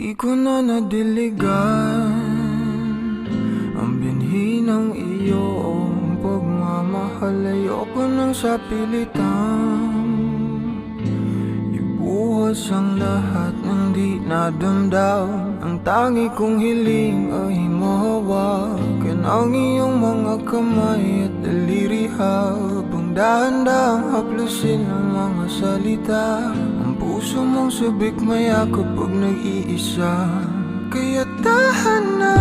Di ko na nadiligan ang binhi ng iyong pagmamahal. Ayoko nang sa pilitan ibuhos ang lahat ng di nadamdam. Ang tangi kong hiling ay mahawakan ang iyong mga kamay at daliri, habang dahan-dahang haplusin ang mga salita. Ang puso mong sabik maya kapag nag-iisa, kaya tahan na,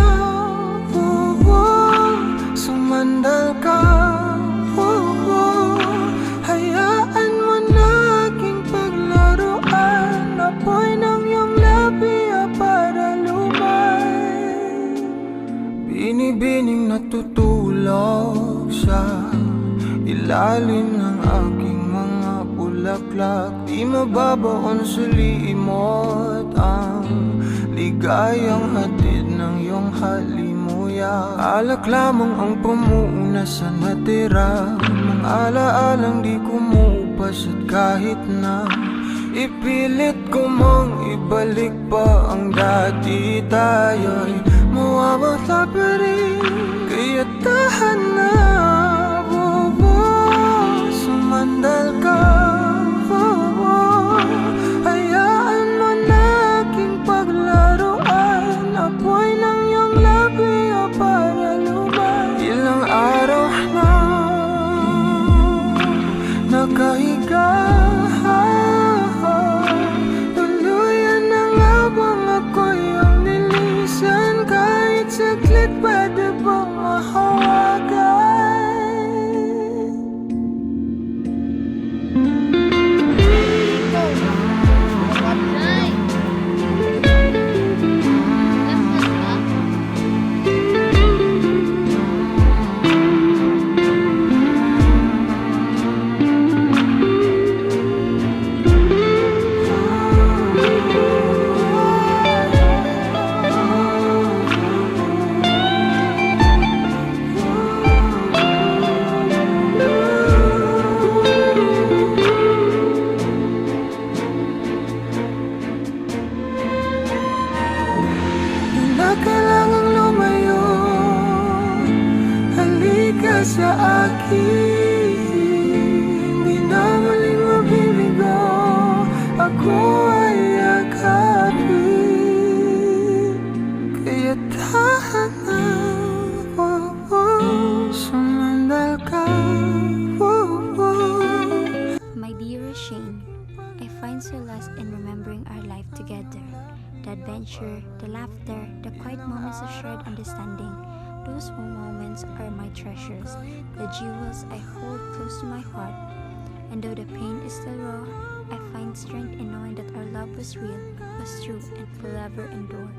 sumandal ka, hayaan mo na aking paglaruan. Apoy ng iyong labi para lumay, binibining natutulog sa ilalim ng aking mga bulaklak. Di mababaon sa limot ang ligayang hatid ng iyong halimuyak. Alak lamang ang pamuuna sa natira, mga alaalang di kumupas. At kahit na ipilit ko mang ibalik pa ang dati, tayo'y mawawala pa rin. Kaya tahan na, sumandal ka, hayaan mo na aking paglaruan. Apoy ng iyong labi para lumay. Ilang araw na nakahiga, tuluyan na nga bang ako'y ang nilisan? Kahit saglit pwede bang mahawagan? Kailangang lumayo, halika sa akin. Di na muling mabibigo, ako ay yakapin. Kaya tahan na, sumandal ka. My dearest Shane, I find solace in remembering our life together. The adventure, the laughter, the quiet moments of shared understanding. Those moments are my treasures, the jewels I hold close to my heart. And though the pain is still raw, I find strength in knowing that our love was real, was true, and will ever endure.